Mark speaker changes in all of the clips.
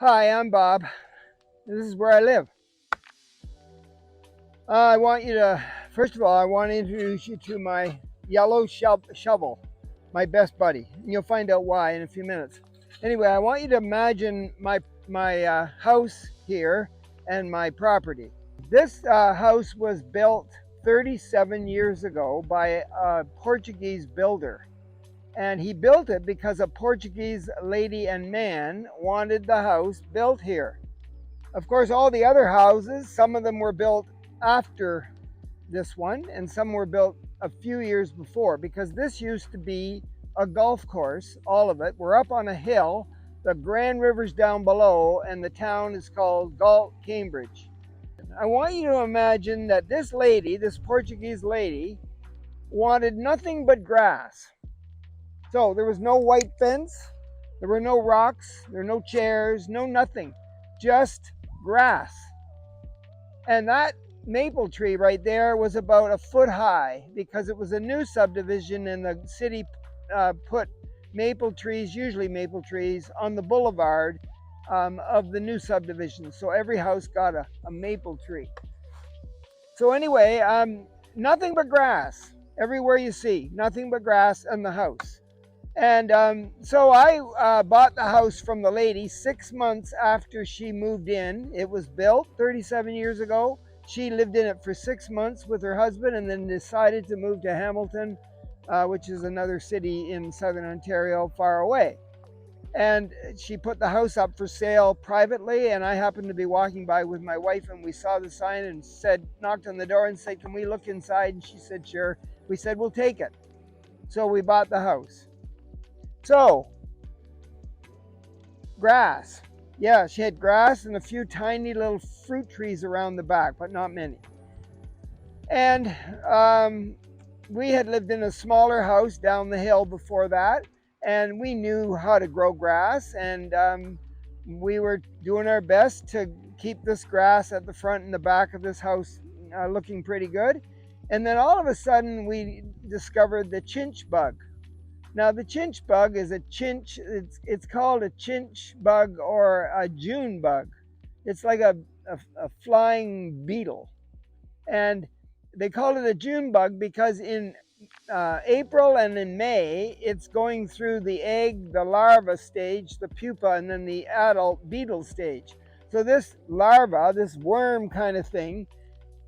Speaker 1: Hi, I'm Bob. This is where I live. I want you to, first of all, I want to introduce you to my yellow shovel, my best buddy. And you'll find out why in a few minutes. Anyway, I want you to imagine my house here and my property. This house was built 37 years ago by a Portuguese builder. And he built it because a Portuguese lady and man wanted the house built here. Of course, all the other houses, some of them were built after this one, and some were built a few years before, because this used to be a golf course, all of it. We're up on a hill, the Grand River's down below, and the town is called Galt, Cambridge. I want you to imagine that this lady, this Portuguese lady, wanted nothing but grass. So there was no white fence, there were no rocks, there were no chairs, no nothing, just grass. And that maple tree right there was about a foot high because it was a new subdivision, and the city put maple trees, usually maple trees, on the boulevard of the new subdivision. So every house got a maple tree. So anyway, nothing but grass everywhere you see, nothing but grass in the house. And so I bought the house from the lady 6 months after she moved in. It was built 37 years ago. She lived in it for 6 months with her husband and then decided to move to Hamilton, which is another city in southern Ontario far away. And she put the house up for sale privately, and I happened to be walking by with my wife, and we saw the sign and knocked on the door and said, "Can we look inside?" And she said, "Sure." We said, "We'll take it." So we bought the house. So, grass. Yeah, she had grass and a few tiny little fruit trees around the back, but not many. And we had lived in a smaller house down the hill before that, and we knew how to grow grass, and we were doing our best to keep this grass at the front and the back of this house looking pretty good. And then all of a sudden, we discovered the chinch bug. Now, the chinch bug is it's called a chinch bug or a June bug. It's like a flying beetle. And they call it a June bug because in April and in May, it's going through the egg, the larva stage, the pupa, and then the adult beetle stage. So this larva, this worm kind of thing,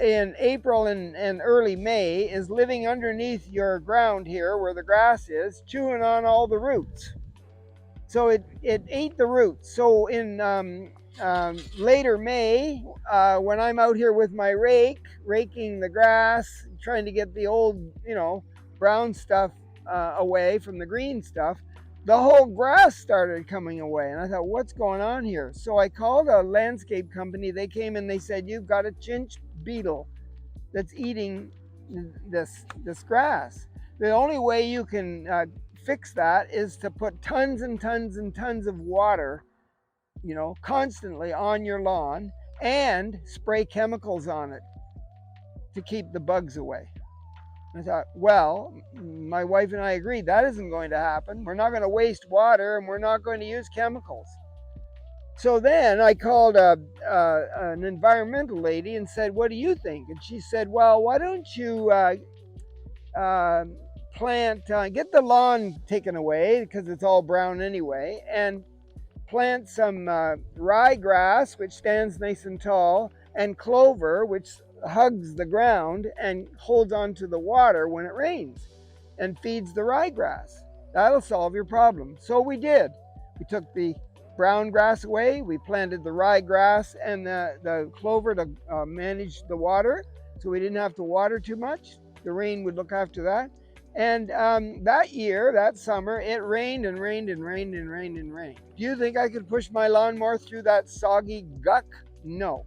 Speaker 1: in April and early May is living underneath your ground here where the grass is, chewing on all the roots. So it ate the roots. So in later May, when I'm out here with my rake, raking the grass, trying to get the old, brown stuff away from the green stuff, the whole grass started coming away. And I thought, what's going on here? So I called a landscape company. They came and they said, "You've got a chinch beetle that's eating this grass. The only way you can fix that is to put tons and tons and tons of water, constantly on your lawn, and spray chemicals on it to keep the bugs away." I thought, well, my wife and I agreed that isn't going to happen. We're not going to waste water, and we're not going to use chemicals. So then I called an environmental lady and said, "What do you think?" And she said, "Well, why don't you get the lawn taken away because it's all brown anyway, and plant some ryegrass, which stands nice and tall, and clover, which hugs the ground and holds on to the water when it rains and feeds the ryegrass. That'll solve your problem." So we did. We took the brown grass away, we planted the ryegrass and the clover to manage the water, so we didn't have to water too much. The rain would look after that. And that summer, it rained and rained and rained and rained and rained. Do you think I could push my lawnmower through that soggy guck? No.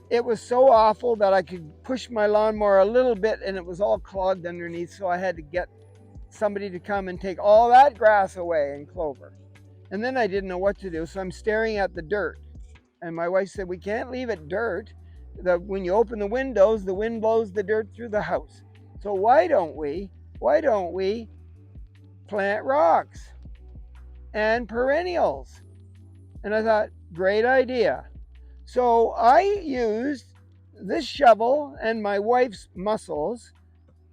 Speaker 1: It was so awful that I could push my lawnmower a little bit and it was all clogged underneath, so I had to get somebody to come and take all that grass away and clover. And then I didn't know what to do, so I'm staring at the dirt. And my wife said, "We can't leave it dirt. When you open the windows, the wind blows the dirt through the house. So why don't we plant rocks and perennials?" And I thought, Great idea. So I used this shovel and my wife's muscles,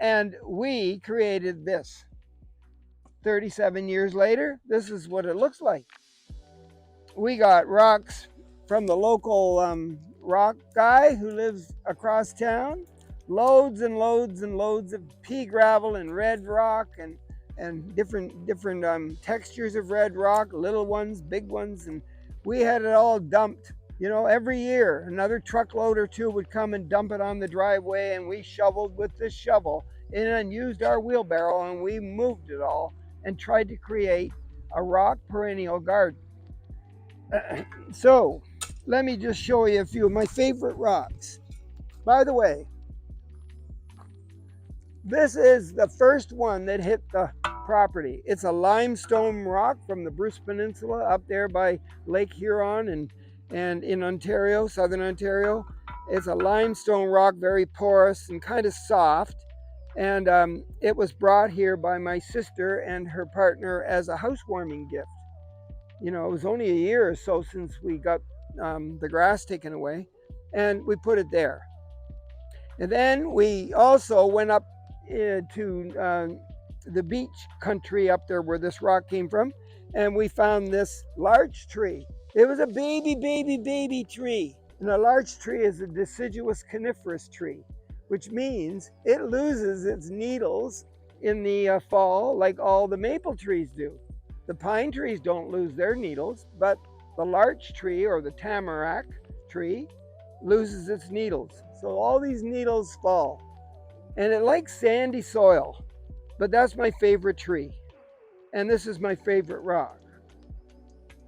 Speaker 1: and we created this. 37 years later, this is what it looks like. We got rocks from the local rock guy who lives across town. Loads and loads and loads of pea gravel and red rock, and different textures of red rock, little ones, big ones, and we had it all dumped. You know, every year another truckload or two would come and dump it on the driveway, and we shoveled with this shovel and used our wheelbarrow, and we moved it all and tried to create a rock perennial garden. So let me just show you a few of my favorite rocks. By the way, this is the first one that hit the property. It's a limestone rock from the Bruce Peninsula up there by Lake Huron and in Ontario, southern Ontario. It's a limestone rock, very porous and kind of soft. And it was brought here by my sister and her partner as a housewarming gift. You know, it was only a year or so since we got the grass taken away, and we put it there. And then we also went up to the beach country up there where this rock came from, and we found this larch tree. It was a baby tree. And a larch tree is a deciduous coniferous tree, which means it loses its needles in the fall like all the maple trees do. The pine trees don't lose their needles, but the larch tree or the tamarack tree loses its needles. So all these needles fall. And it likes sandy soil, but that's my favorite tree. And this is my favorite rock.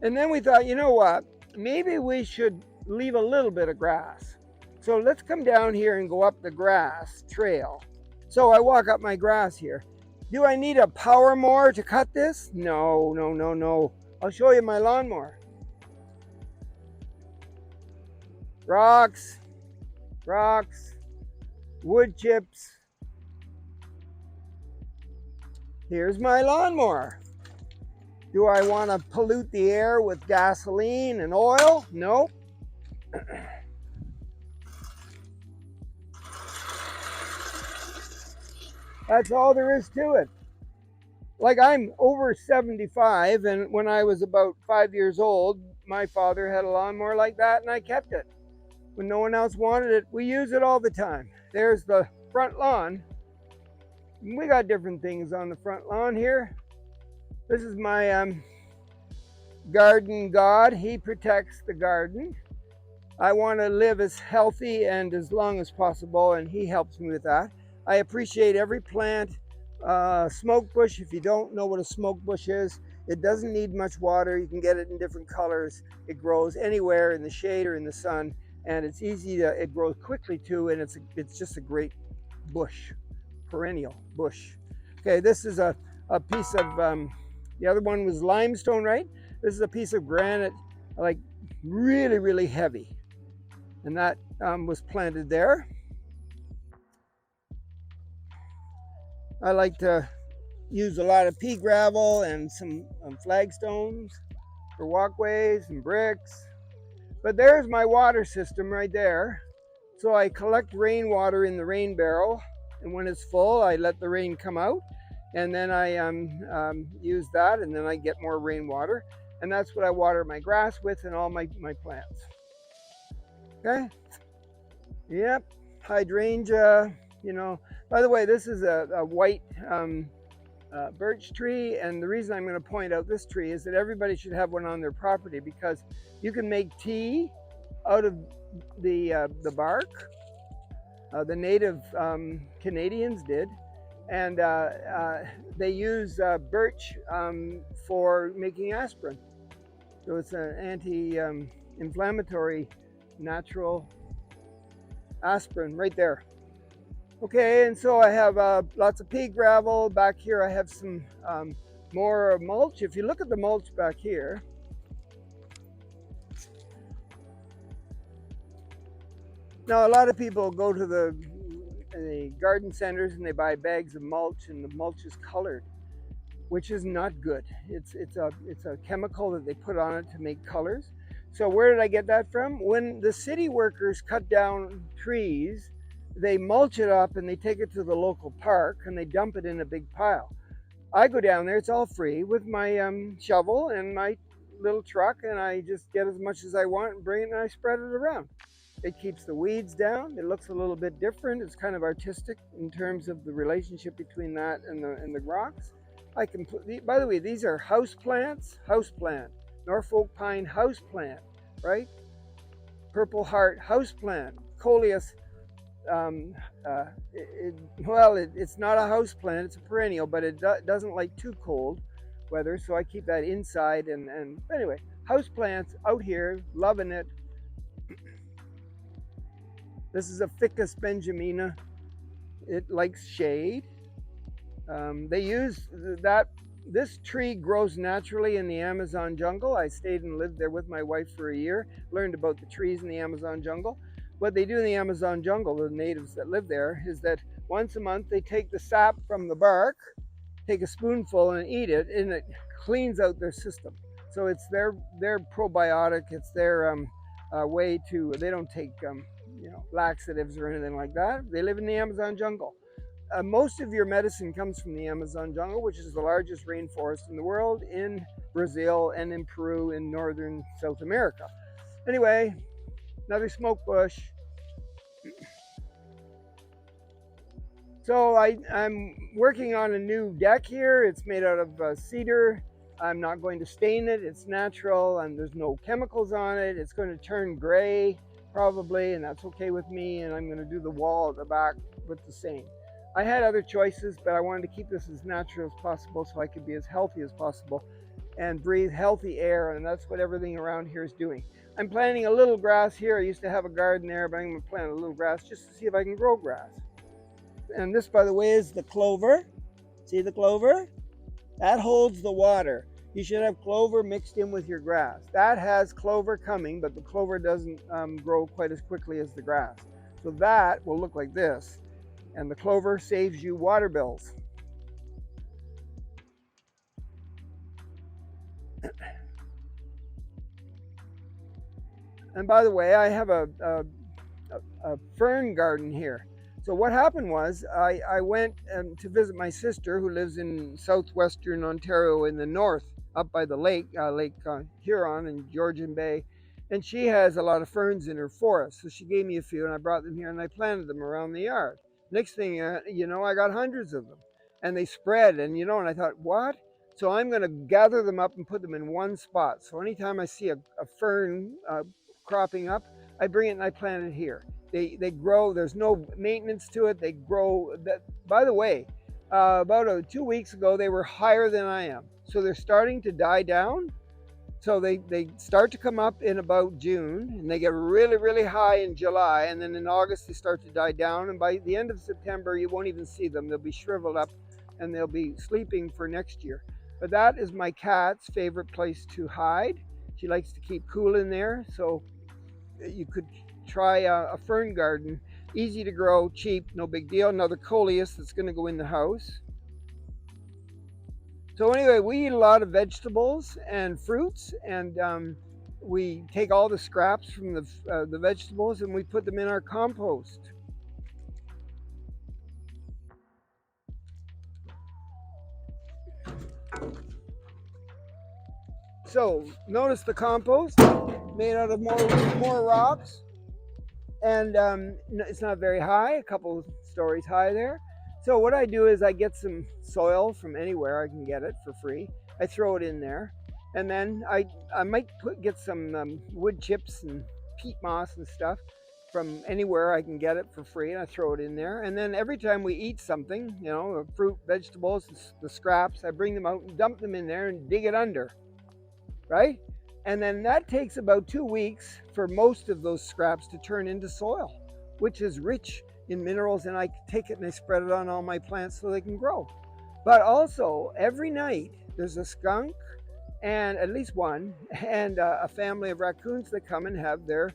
Speaker 1: And then we thought, you know what? Maybe we should leave a little bit of grass. So let's come down here and go up the grass trail. So I walk up my grass here. Do I need a power mower to cut this? No. I'll show you my lawnmower. Rocks, wood chips. Here's my lawnmower. Do I want to pollute the air with gasoline and oil? No. That's all there is to it. Like, I'm over 75, and when I was about 5 years old, my father had a lawnmower like that, and I kept it. When no one else wanted it, we use it all the time. There's the front lawn. We got different things on the front lawn here. This is my garden god. He protects the garden. I want to live as healthy and as long as possible, and he helps me with that. I appreciate every plant. Smoke bush, if you don't know what a smoke bush is, it doesn't need much water. You can get it in different colors. It grows anywhere in the shade or in the sun, and it's easy to, it grows quickly too, and it's just a great bush, perennial bush. Okay, this is a piece of, the other one was limestone, right? This is a piece of granite, like really heavy, and that was planted there. I like to use a lot of pea gravel and some flagstones for walkways and bricks. But there's my water system right there. So I collect rainwater in the rain barrel, and when it's full, I let the rain come out, and then I use that, and then I get more rainwater, and that's what I water my grass with and all my plants. Okay? Yep, hydrangea, you know. By the way, this is a white birch tree, and the reason I'm going to point out this tree is that everybody should have one on their property, because you can make tea out of the bark. The native Canadians did, and they use birch for making aspirin. So it's an anti-inflammatory natural aspirin right there. Okay, and so I have lots of pea gravel. Back here I have some more mulch. If you look at the mulch back here, now a lot of people go to the garden centers and they buy bags of mulch, and the mulch is colored, which is not good. It's a chemical that they put on it to make colors. So where did I get that from? When the city workers cut down trees, they mulch it up and they take it to the local park and they dump it in a big pile. I go down there, it's all free, with my shovel and my little truck, and I just get as much as I want and bring it and I spread it around. It keeps the weeds down. It looks a little bit different. It's kind of artistic in terms of the relationship between that and the rocks. I can put, by the way, these are house plants, house plant, Norfolk pine house plant, right? Purple heart house plant, coleus. It's not a house plant, it's a perennial, but it doesn't like too cold weather, so I keep that inside. And anyway, house plants out here, loving it. This is a Ficus benjamina. It likes shade. They use that. This tree grows naturally in the Amazon jungle. I stayed and lived there with my wife for a year, learned about the trees in the Amazon jungle. What they do in the Amazon jungle, the natives that live there, is that once a month they take the sap from the bark, take a spoonful and eat it, and it cleans out their system. So it's their probiotic. It's their way to. They don't take laxatives or anything like that. They live in the Amazon jungle. Most of your medicine comes from the Amazon jungle, which is the largest rainforest in the world, in Brazil and in Peru in northern South America. Anyway, another smoke bush. So I'm working on a new deck here. It's made out of cedar. I'm not going to stain it. It's natural and there's no chemicals on it. It's going to turn gray probably, and that's okay with me. And I'm going to do the wall at the back with the same. I had other choices, but I wanted to keep this as natural as possible so I could be as healthy as possible and breathe healthy air, and that's what everything around here is doing. I'm planting a little grass here. I used to have a garden there, but I'm going to plant a little grass just to see if I can grow grass. And this, by the way, is the clover. See the clover? That holds the water. You should have clover mixed in with your grass. That has clover coming, but the clover doesn't grow quite as quickly as the grass. So that will look like this. And the clover saves you water bills. And by the way, I have a fern garden here. So what happened was I went to visit my sister who lives in southwestern Ontario in the north, up by the lake, Lake Huron and Georgian Bay. And she has a lot of ferns in her forest. So she gave me a few and I brought them here and I planted them around the yard. Next thing I got hundreds of them and they spread and I thought, what? So I'm going to gather them up and put them in one spot. So anytime I see a fern cropping up, I bring it and I plant it here. They grow. There's no maintenance to it. They grow. That, by the way, about 2 weeks ago, they were higher than I am. So they're starting to die down. So they start to come up in about June and they get really, really high in July. And then in August, they start to die down. And by the end of September, you won't even see them. They'll be shriveled up and they'll be sleeping for next year. But that is my cat's favorite place to hide. She likes to keep cool in there. So you could try a fern garden. Easy to grow, cheap, no big deal. Another coleus that's going to go in the house. So anyway, we eat a lot of vegetables and fruits, and we take all the scraps from the vegetables and we put them in our compost. So notice the compost made out of more rocks, and it's not very high, a couple stories high there. So what I do is I get some soil from anywhere I can get it for free. I throw it in there, and then I might get some wood chips and peat moss and stuff from anywhere I can get it for free, and I throw it in there. And then every time we eat something, fruit, vegetables, the scraps, I bring them out and dump them in there and dig it under, right? And then that takes about 2 weeks for most of those scraps to turn into soil, which is rich in minerals, and I take it and I spread it on all my plants so they can grow. But also every night there's a skunk and at least one and a family of raccoons that come and have their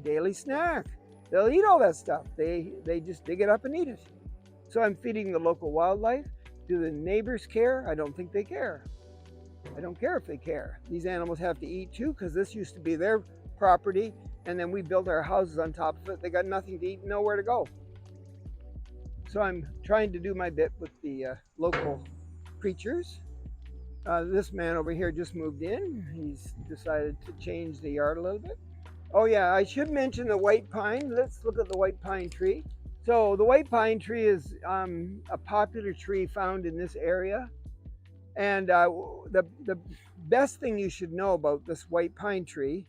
Speaker 1: daily snack. They'll eat all that stuff. They just dig it up and eat it. So I'm feeding the local wildlife. Do the neighbors care? I don't think they care. I don't care if they care. These animals have to eat too, because this used to be their property, and then we built our houses on top of it. They got nothing to eat and nowhere to go. So I'm trying to do my bit with the local creatures. This man over here just moved in. He's decided to change the yard a little bit. Oh yeah, I should mention the white pine. Let's look at the white pine tree. So the white pine tree is a popular tree found in this area. And the best thing you should know about this white pine tree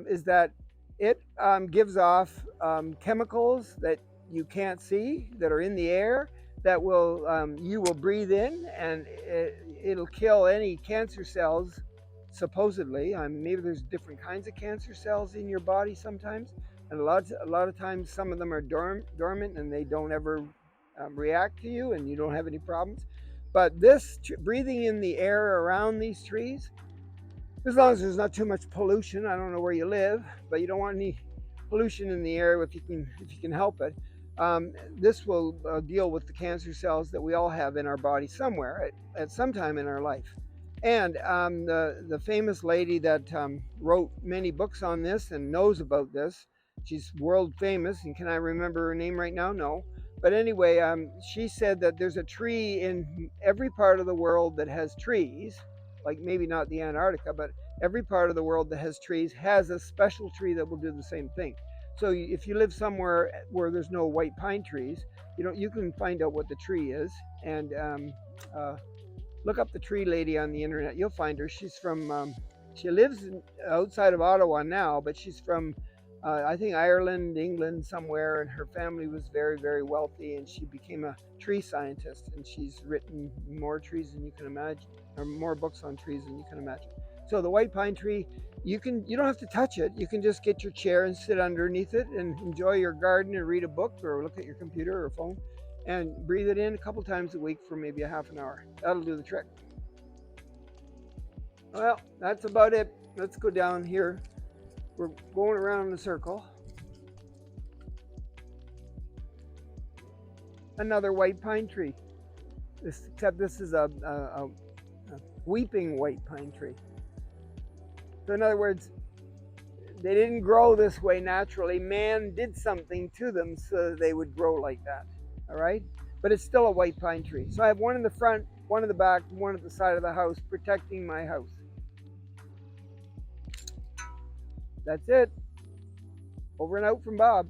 Speaker 1: is that it gives off chemicals that you can't see, that are in the air, that will you will breathe in, and it'll kill any cancer cells. Supposedly, maybe there's different kinds of cancer cells in your body sometimes, and a lot of times some of them are dormant and they don't ever react to you, and you don't have any problems. But this breathing in the air around these trees, as long as there's not too much pollution. I don't know where you live, but you don't want any pollution in the air if you can help it. This will deal with the cancer cells that we all have in our body somewhere at some time in our life. And the famous lady that wrote many books on this and knows about this, she's world famous. And can I remember her name right now? No. But anyway, she said that there's a tree in every part of the world that has trees, like maybe not the Antarctica, but every part of the world that has trees has a special tree that will do the same thing. So if you live somewhere where there's no white pine trees, you can find out what the tree is, and look up the tree lady on the internet. You'll find her. She lives outside of Ottawa now, but she's from I think Ireland, England, somewhere, and her family was very, very wealthy, and she became a tree scientist, and she's written more trees than you can imagine, or more books on trees than you can imagine. So the white pine tree, you don't have to touch it. You can just get your chair and sit underneath it and enjoy your garden and read a book or look at your computer or phone and breathe it in a couple times a week for maybe a half an hour. That'll do the trick. Well, that's about it. Let's go down here. We're going around in a circle. Another white pine tree. Except this is a weeping white pine tree. So in other words, they didn't grow this way naturally. Man did something to them so they would grow like that. All right? But it's still a white pine tree. So I have one in the front, one in the back, one at the side of the house, protecting my house. That's it. Over and out from Bob.